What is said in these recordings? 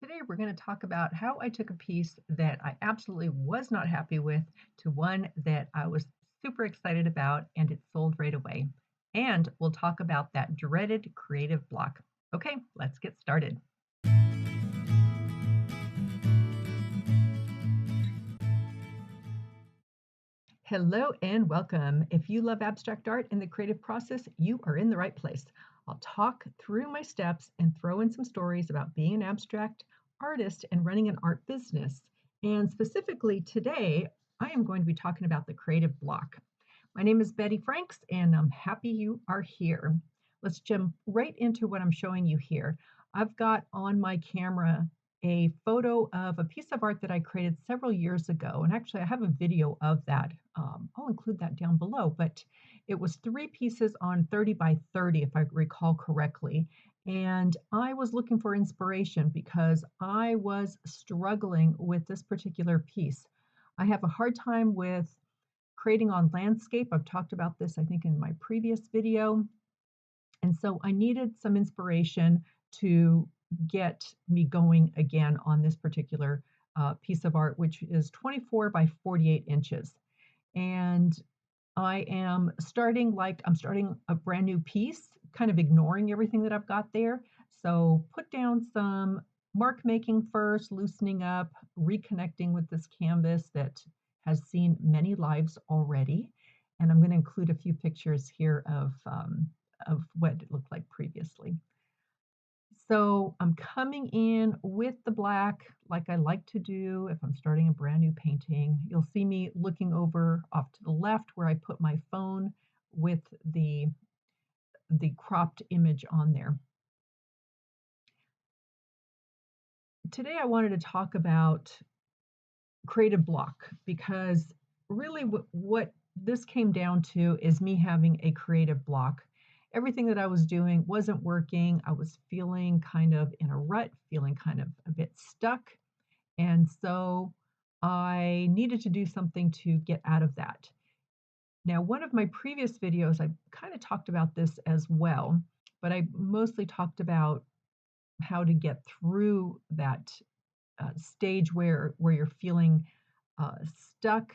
Today, we're going to talk about how I took a piece that I absolutely was not happy with to one that I was super excited about and it sold right away. And we'll talk about that dreaded creative block. Okay, let's get started. Hello and welcome. If you love abstract art and the creative process, you are in the right place. I'll talk through my steps and throw in some stories about being an abstract artist and running an art business. And specifically today, I am going to be talking about the creative block. My name is Betty Franks, and I'm happy you are here. Let's jump right into what I'm showing you here. I've got on my camera a photo of a piece of art that I created several years ago. And actually, I have a video of that. I'll include that down below. But it was three pieces on 30 by 30, if I recall correctly. And I was looking for inspiration because I was struggling with this particular piece. I have a hard time with creating on landscape. I've talked about this, I think, in my previous video. And so I needed some inspiration to get me going again on this particular piece of art, which is 24 by 48 inches. And I am starting like I'm starting a brand new piece, kind of ignoring everything that I've got there. So put down some mark making first, loosening up, reconnecting with this canvas that has seen many lives already. And I'm going to include a few pictures here of what it looked like previously. So I'm coming in with the black like I like to do if I'm starting a brand new painting. You'll see me looking over off to the left where I put my phone with the cropped image on there. Today I wanted to talk about creative block because really what this came down to is me having a creative block. Everything that I was doing wasn't working. I was feeling kind of in a rut, feeling kind of a bit stuck. And so I needed to do something to get out of that. Now, one of my previous videos, I kind of talked about this as well, but I mostly talked about how to get through that stage where you're feeling stuck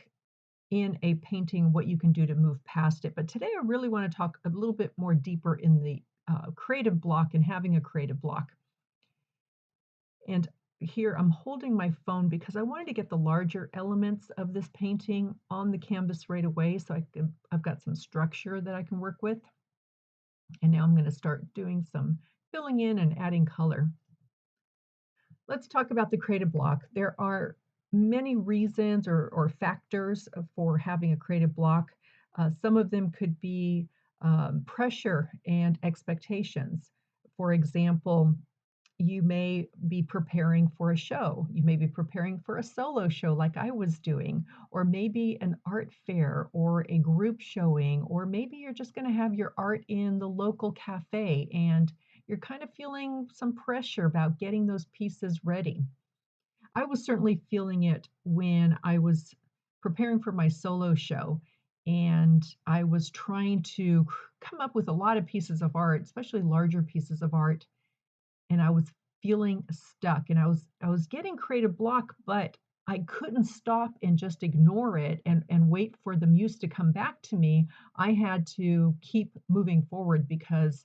in a painting, what you can do to move past it. But today I really want to talk a little bit more deeper in the creative block and having a creative block. And here I'm holding my phone because I wanted to get the larger elements of this painting on the canvas right away so I've got some structure that I can work with. And now I'm going to start doing some filling in and adding color. Let's talk about the creative block. There are many reasons or factors for having a creative block. Some of them could be pressure and expectations. For example, you may be preparing for a show. You may be preparing for a solo show like I was doing, or maybe an art fair or a group showing, or maybe you're just going to have your art in the local cafe and you're kind of feeling some pressure about getting those pieces ready. I was certainly feeling it when I was preparing for my solo show and I was trying to come up with a lot of pieces of art, especially larger pieces of art, and I was feeling stuck and I was getting creative block, but I couldn't stop and just ignore it and wait for the muse to come back to me. I had to keep moving forward because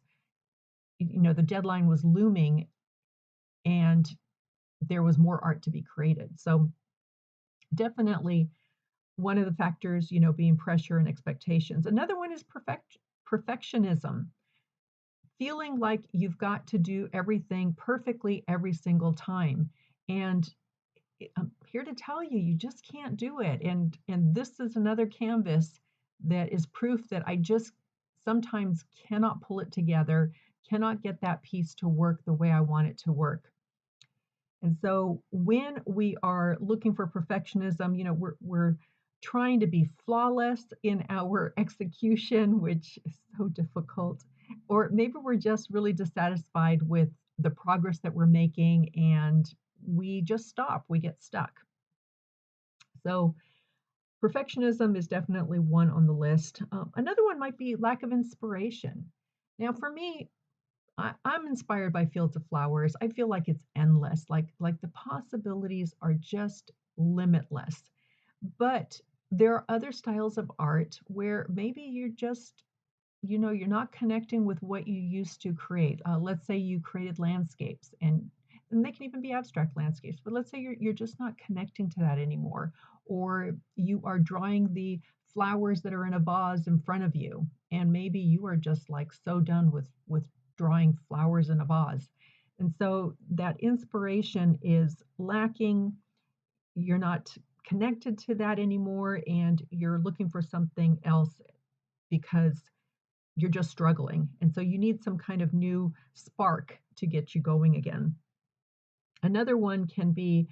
the deadline was looming and there was more art to be created. So definitely one of the factors, being pressure and expectations. Another one is perfectionism, feeling like you've got to do everything perfectly every single time. And I'm here to tell you, you just can't do it. And this is another canvas that is proof that I just sometimes cannot pull it together, cannot get that piece to work the way I want it to work. And so when we are looking for perfectionism, we're trying to be flawless in our execution, which is so difficult. Or maybe we're just really dissatisfied with the progress that we're making and we just stop, we get stuck. So perfectionism is definitely one on the list. Another one might be lack of inspiration. Now, for me, I'm inspired by fields of flowers. I feel like it's endless, like the possibilities are just limitless. But there are other styles of art where maybe you're just, you're not connecting with what you used to create. Let's say you created landscapes, and they can even be abstract landscapes, but let's say you're just not connecting to that anymore, or you are drawing the flowers that are in a vase in front of you, and maybe you are just like so done with drawing flowers in a vase. And so that inspiration is lacking. You're not connected to that anymore, and you're looking for something else because you're just struggling. And so you need some kind of new spark to get you going again. Another one can be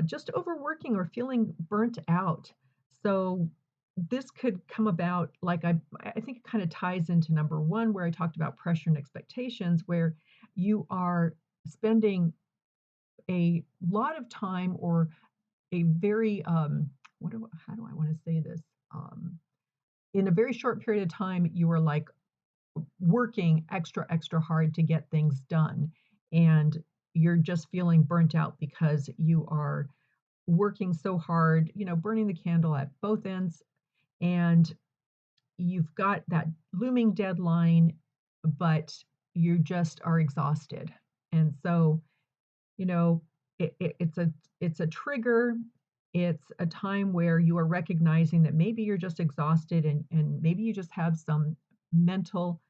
just overworking or feeling burnt out. So this could come about, like I think it kind of ties into number one, where I talked about pressure and expectations, where you are spending a lot of time, or a very how do I want to say this? In a very short period of time, you are like working extra hard to get things done, and you're just feeling burnt out because you are working so hard, burning the candle at both ends, and you've got that looming deadline, but you just are exhausted. And so, you know, it's a trigger. It's a time where you are recognizing that maybe you're just exhausted, and maybe you just have some mental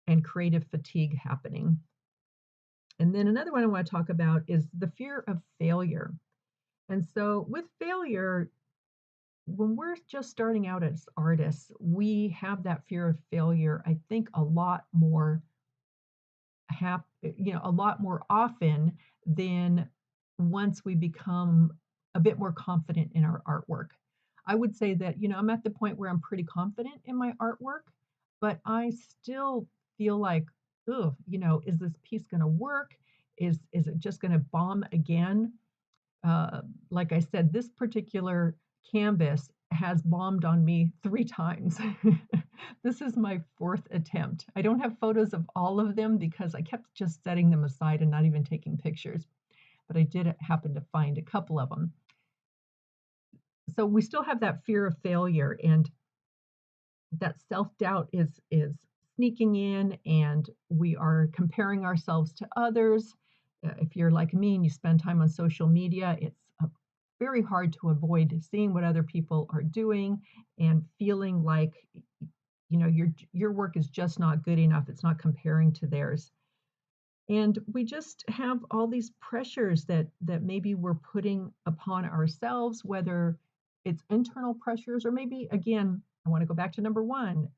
and creative fatigue happening. And then another one I want to talk about is the fear of failure. And so with failure, when we're just starting out as artists, we have that fear of failure, I think, a lot more a lot more often than once we become a bit more confident in our artwork. I would say that, I'm at the point where I'm pretty confident in my artwork, but I still feel like, ugh, is this piece going to work? Is it just going to bomb again? Like I said, this particular canvas has bombed on me 3 times. This is my fourth attempt. I don't have photos of all of them because I kept just setting them aside and not even taking pictures, but I did happen to find a couple of them. So we still have that fear of failure, and that self-doubt is sneaking in, and we are comparing ourselves to others. If you're like me and you spend time on social media, it's very hard to avoid seeing what other people are doing and feeling like, your work is just not good enough. It's not comparing to theirs. And we just have all these pressures that maybe we're putting upon ourselves, whether it's internal pressures, or maybe, again, I want to go back to number one,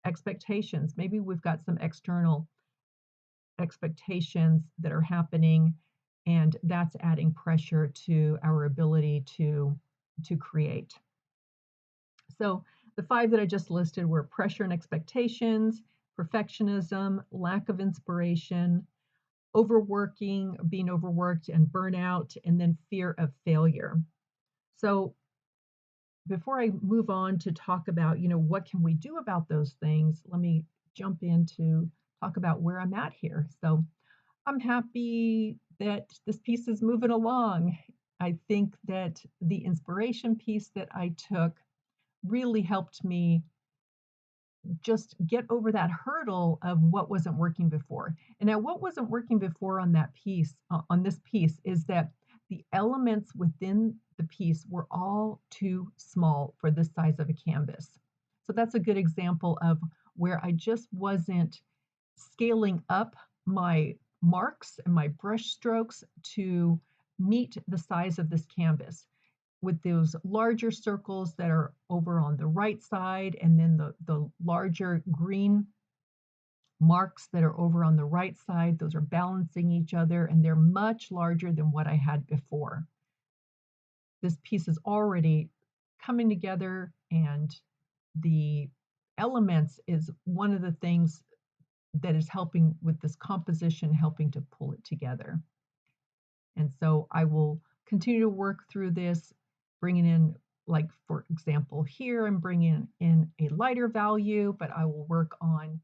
expectations. Maybe we've got some external expectations that are happening, and that's adding pressure to our ability to create. So the five that I just listed were pressure and expectations, perfectionism, lack of inspiration, overworking, being overworked and burnout, and then fear of failure. So before I move on to talk about, what can we do about those things, let me jump in to talk about where I'm at here. So I'm happy that this piece is moving along. I think that the inspiration piece that I took really helped me just get over that hurdle of what wasn't working before. And now what wasn't working before on that piece, on this piece, is that the elements within the piece were all too small for this size of a canvas. So that's a good example of where I just wasn't scaling up my marks and my brush strokes to meet the size of this canvas, with those larger circles that are over on the right side, and then the larger green marks that are over on the right side. Those are balancing each other, and they're much larger than what I had before. This piece is already coming together, and the elements is one of the things that is helping with this composition, helping to pull it together. And so I will continue to work through this, bringing in, like, for example, here I'm bringing in a lighter value, but I will work on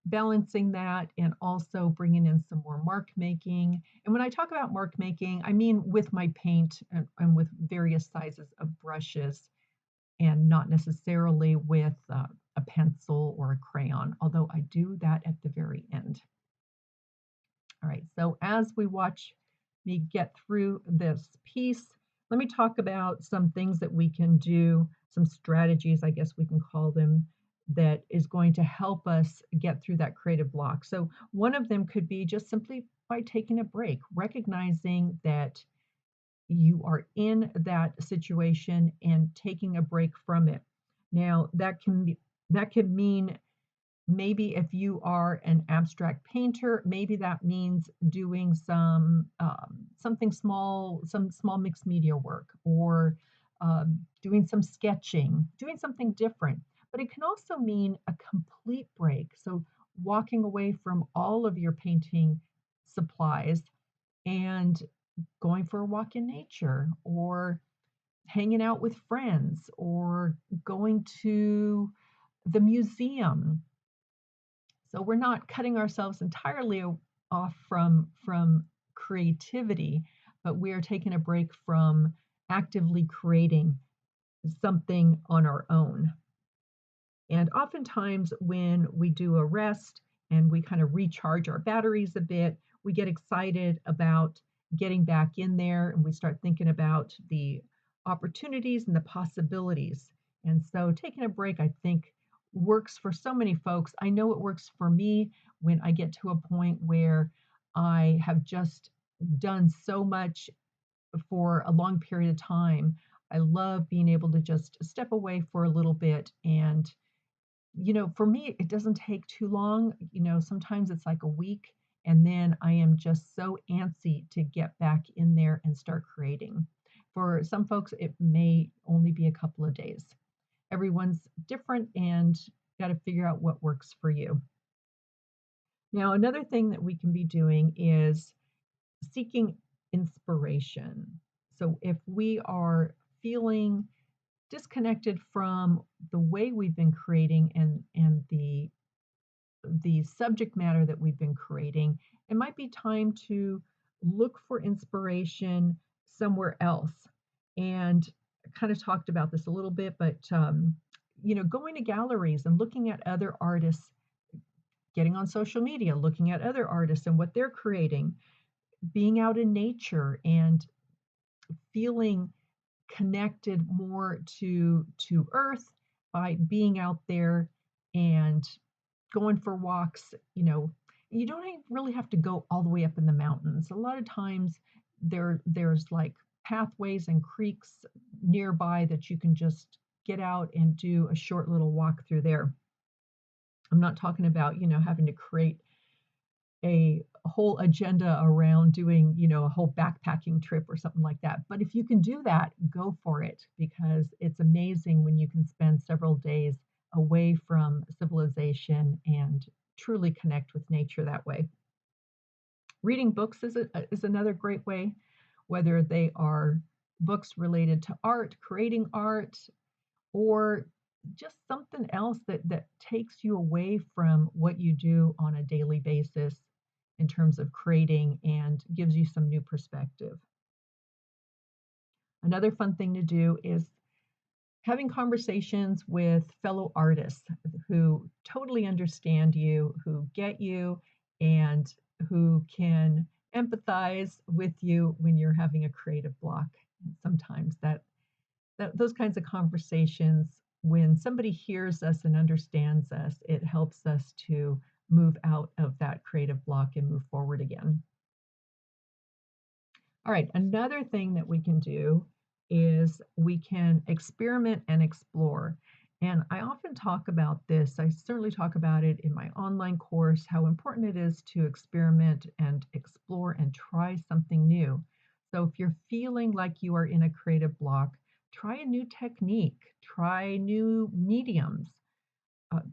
balancing that and also bringing in some more mark making. And when I talk about mark making, I mean with my paint and with various sizes of brushes and not necessarily with a pencil or a crayon, although I do that at the very end. All right, so as we watch me get through this piece, let me talk about some things that we can do, some strategies, I guess we can call them, that is going to help us get through that creative block. So, one of them could be just simply by taking a break, recognizing that you are in that situation and taking a break from it. Now, that can mean maybe if you are an abstract painter, maybe that means doing something small, some small mixed media work, or doing some sketching, doing something different. But it can also mean a complete break. So walking away from all of your painting supplies and going for a walk in nature, or hanging out with friends, or going to the museum. So we're not cutting ourselves entirely off from creativity, but we are taking a break from actively creating something on our own. And oftentimes, when we do a rest and we kind of recharge our batteries a bit, we get excited about getting back in there and we start thinking about the opportunities and the possibilities. And so, taking a break, I think, works for so many folks. I know it works for me when I get to a point where I have just done so much for a long period of time. I love being able to just step away for a little bit and for me, it doesn't take too long. Sometimes it's like a week, and then I am just so antsy to get back in there and start creating. For some folks, it may only be a couple of days. Everyone's different and got to figure out what works for you. Now, another thing that we can be doing is seeking inspiration. So if we are feeling disconnected from the way we've been creating and the subject matter that we've been creating, it might be time to look for inspiration somewhere else. And I kind of talked about this a little bit, but going to galleries and looking at other artists, getting on social media, looking at other artists and what they're creating, being out in nature and feeling connected more to earth by being out there and going for walks. You don't really have to go all the way up in the mountains. A lot of times there's like pathways and creeks nearby that you can just get out and do a short little walk through there. I'm not talking about, having to create a whole agenda around doing, a whole backpacking trip or something like that. But if you can do that, go for it because it's amazing when you can spend several days away from civilization and truly connect with nature that way. Reading books is another great way, whether they are books related to art, creating art, or just something else that takes you away from what you do on a daily basis in terms of creating and gives you some new perspective. Another fun thing to do is having conversations with fellow artists who totally understand you, who get you, and who can empathize with you when you're having a creative block. Sometimes those kinds of conversations, when somebody hears us and understands us, it helps us to move out of that creative block and move forward again. All right, another thing that we can do is we can experiment and explore. And I often talk about this, I certainly talk about it in my online course, how important it is to experiment and explore and try something new. So if you're feeling like you are in a creative block, try a new technique, try new mediums,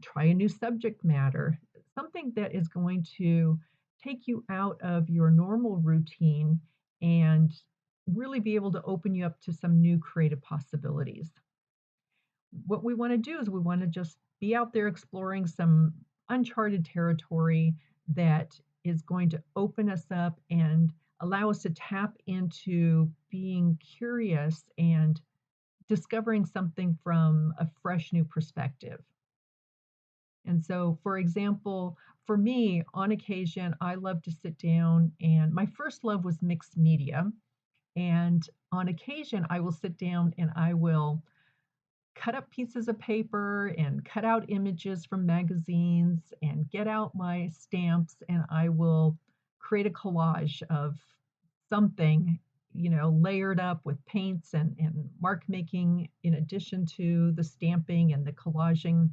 try a new subject matter, something that is going to take you out of your normal routine and really be able to open you up to some new creative possibilities. What we want to do is we want to just be out there exploring some uncharted territory that is going to open us up and allow us to tap into being curious and discovering something from a fresh new perspective. And so, for example, for me, on occasion, I love to sit down and my first love was mixed media. And on occasion, I will sit down and I will cut up pieces of paper and cut out images from magazines and get out my stamps and I will create a collage of something, layered up with paints and mark making in addition to the stamping and the collaging.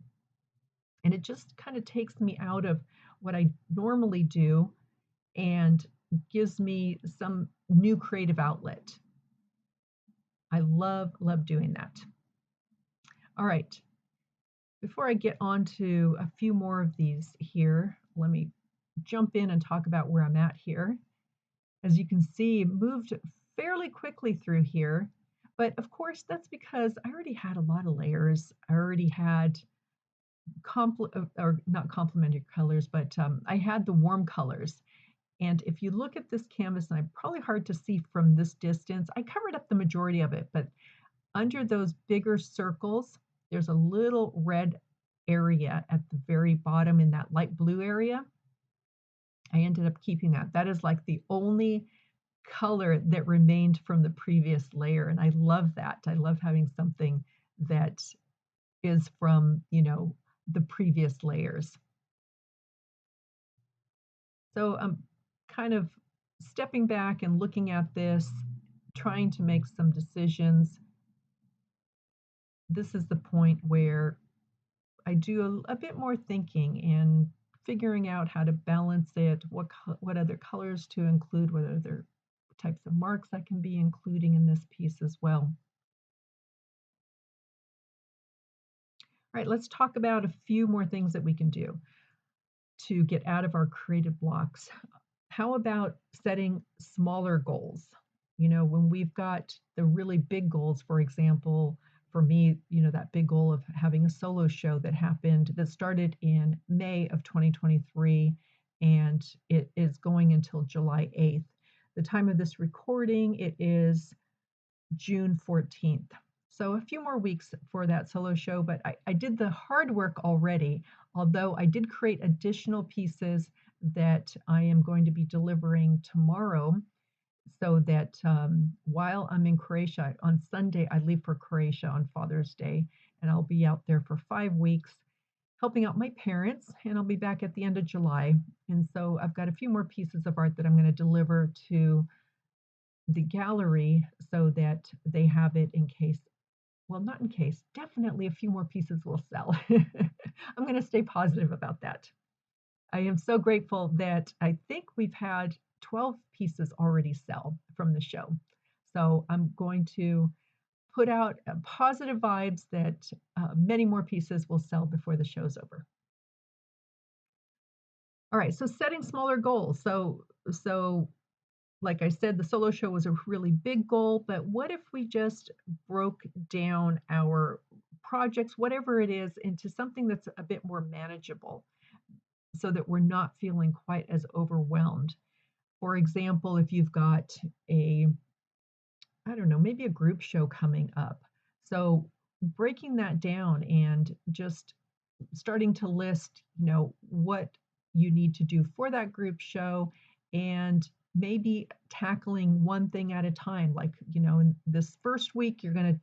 And it just kind of takes me out of what I normally do and gives me some new creative outlet. I love doing that. All right. Before I get on to a few more of these here, let me jump in and talk about where I'm at here. As you can see, moved fairly quickly through here, but of course that's because I already had a lot of layers. I already had or not complementary colors, but I had the warm colors. And if you look at this canvas, and I'm probably hard to see from this distance, I covered up the majority of it, but under those bigger circles, there's a little red area at the very bottom in that light blue area. I ended up keeping that. That is like the only color that remained from the previous layer. And I love that. I love having something that is from, the previous layers. So I'm kind of stepping back and looking at this, trying to make some decisions. This is the point where I do a bit more thinking and figuring out how to balance it, what other colors to include, what other types of marks I can be including in this piece as well. All right, let's talk about a few more things that we can do to get out of our creative blocks. How about setting smaller goals? When we've got the really big goals, for example, for me, that big goal of having a solo show that started in May of 2023, and it is going until July 8th. The time of this recording, it is June 14th. So a few more weeks for that solo show, but I did the hard work already, although I did create additional pieces that I am going to be delivering tomorrow so that while I'm in Croatia, on Sunday, I leave for Croatia on Father's Day, and I'll be out there for 5 weeks helping out my parents, and I'll be back at the end of July. And so I've got a few more pieces of art that I'm going to deliver to the gallery so that they have it in case, well, not in case, definitely a few more pieces will sell. I'm going to stay positive about that. I am so grateful that I think we've had 12 pieces already sell from the show. So I'm going to put out positive vibes that many more pieces will sell before the show's over. All right, so setting smaller goals. So like I said, the solo show was a really big goal, but what if we just broke down our projects, whatever it is, into something that's a bit more manageable so that we're not feeling quite as overwhelmed? For example, if you've got I don't know, maybe a group show coming up. So breaking that down and just starting to list, what you need to do for that group show and maybe tackling one thing at a time. Like, in this first week, you're going to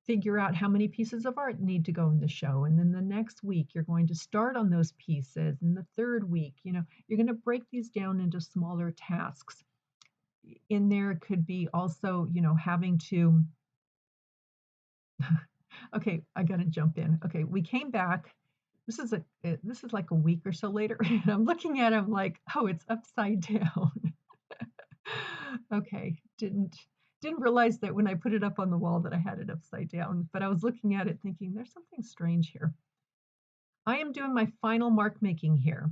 figure out how many pieces of art need to go in the show. And then the next week, you're going to start on those pieces. And the third week, you're going to break these down into smaller tasks. In there could be also, having to, okay, I got to jump in. Okay, we came back. This is like a week or so later, and I'm looking at it, I'm like, oh, it's upside down. Okay, didn't realize that when I put it up on the wall that I had it upside down, but I was looking at it thinking there's something strange here. I am doing my final mark making here.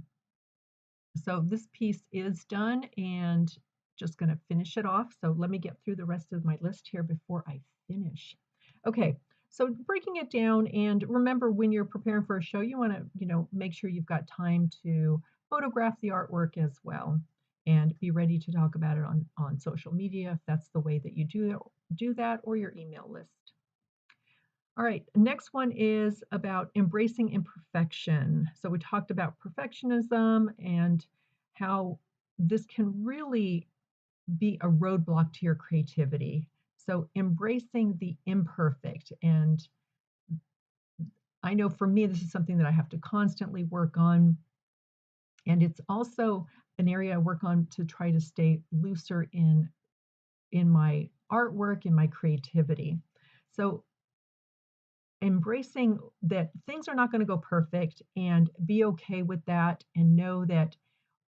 So this piece is done and just going to finish it off. So let me get through the rest of my list here before I finish. Okay, So breaking it down, and remember when you're preparing for a show, you want to, make sure you've got time to photograph the artwork as well and be ready to talk about it on social media if that's the way that you do that, or your email list. All right, next one is about embracing imperfection. So we talked about perfectionism and how this can really be a roadblock to your creativity. So embracing the imperfect. And I know for me, this is something that I have to constantly work on. And it's also an area I work on to try to stay looser in my artwork, in my creativity. So embracing that things are not going to go perfect, and be okay with that, and know that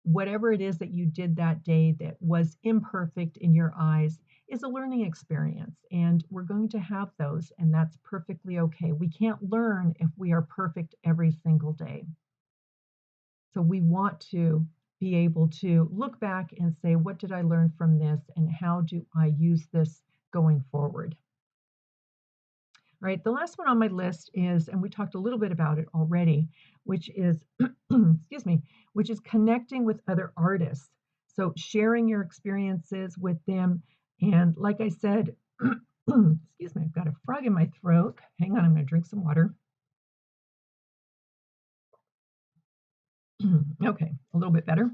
whatever it is that you did that day that was imperfect in your eyes is a learning experience, and we're going to have those, and that's perfectly okay. We can't learn if we are perfect every single day. So we want to be able to look back and say, what did I learn from this, and how do I use this going forward? Right. The last one on my list is, and we talked a little bit about it already, which is, excuse me, which is connecting with other artists. So sharing your experiences with them. And like I said, excuse me, I've got a frog in my throat. Hang on, I'm going to drink some water. Okay, a little bit better.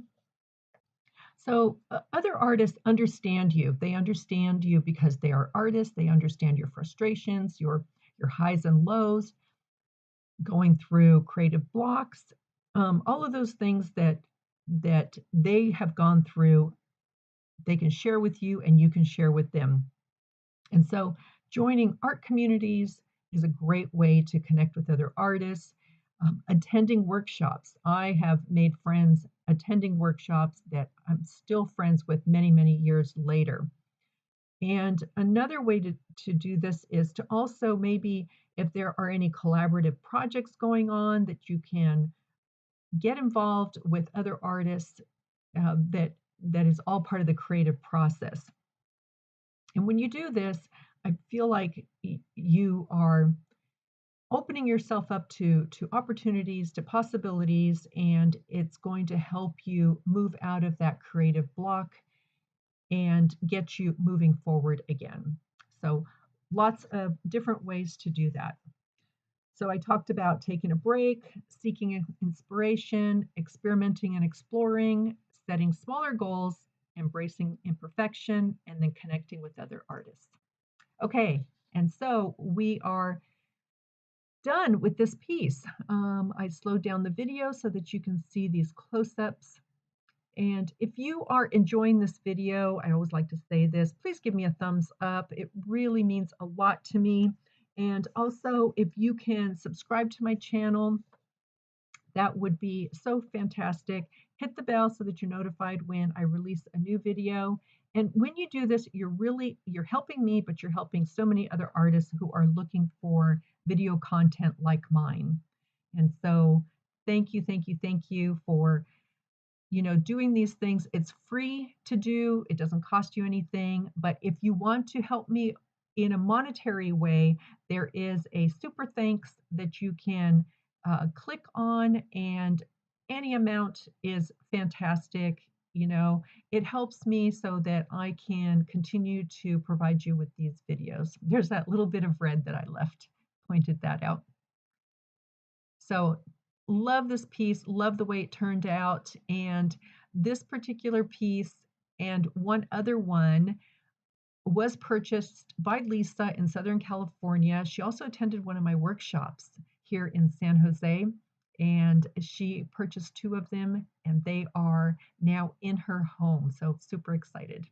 So other artists understand you. They understand you because they are artists. They understand your frustrations, your highs and lows, going through creative blocks, all of those things that they have gone through, they can share with you and you can share with them. And so joining art communities is a great way to connect with other artists. Attending workshops. I have made friends attending workshops that I'm still friends with many, many years later. And another way to do this is to also, maybe if there are any collaborative projects going on, that you can get involved with other artists, that is all part of the creative process. And when you do this, I feel like you are opening yourself up to opportunities, to possibilities, and it's going to help you move out of that creative block and get you moving forward again. So lots of different ways to do that. So I talked about taking a break, seeking inspiration, experimenting and exploring, setting smaller goals, embracing imperfection, and then connecting with other artists. Okay, and so we are done with this piece. I slowed down the video so that you can see these close-ups. And if you are enjoying this video, I always like to say this, please give me a thumbs up. It really means a lot to me. And also, if you can subscribe to my channel, that would be so fantastic. Hit the bell so that you're notified when I release a new video. And when you do this, you're helping me, but you're helping so many other artists who are looking for video content like mine. And so thank you for doing these things. It's free to do, it doesn't cost you anything. But if you want to help me in a monetary way, there is a super thanks that you can click on, and any amount is fantastic. It helps me so that I can continue to provide you with these videos. There's that little bit of red that I left, pointed that out. So love this piece, love the way it turned out. And this particular piece and one other one was purchased by Lisa in Southern California. She also attended one of my workshops here in San Jose, and she purchased two of them, and they are now in her home. So super excited.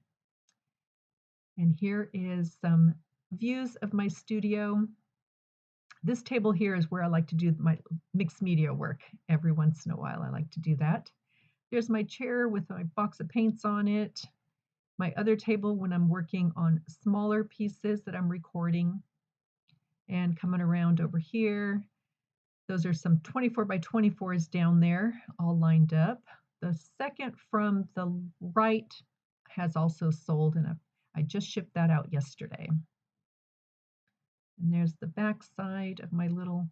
And here is some views of my studio. This table here is where I like to do my mixed media work. Every once in a while, I like to do that. There's my chair with my box of paints on it. My other table when I'm working on smaller pieces that I'm recording. And coming around over here, those are some 24 by 24s down there, all lined up. The second from the right has also sold, and I just shipped that out yesterday. And there's the back side of my little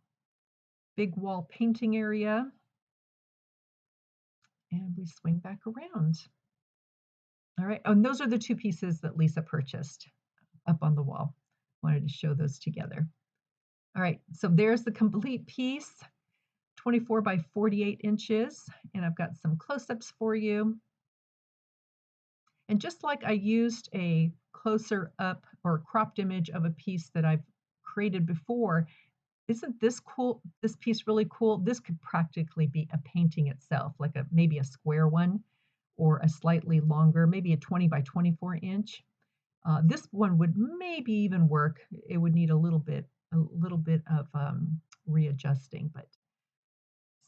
big wall painting area. And we swing back around. All right. Oh, and those are the two pieces that Lisa purchased up on the wall. Wanted to show those together. All right. So there's the complete piece, 24 by 48 inches. And I've got some close-ups for you. And just like I used a closer up or cropped image of a piece that I've created before, isn't this cool? This piece really cool? This could practically be a painting itself, like maybe a square one or a slightly longer, maybe a 20 by 24 inch. This one would maybe even work. It would need a little bit of readjusting, but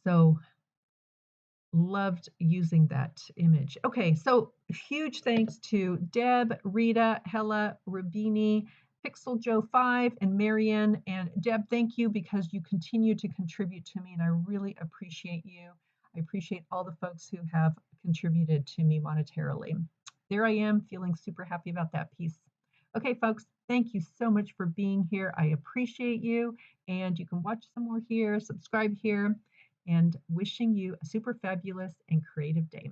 so loved using that image. Okay, so huge thanks to Deb, Rita, Hella, Rabini, Pixel Joe 5, and Marianne. And Deb, thank you because you continue to contribute to me, and I really appreciate you. I appreciate all the folks who have contributed to me monetarily. There I am, feeling super happy about that piece. Okay, folks, thank you so much for being here. I appreciate you, and you can watch some more here, subscribe here, and wishing you a super fabulous and creative day.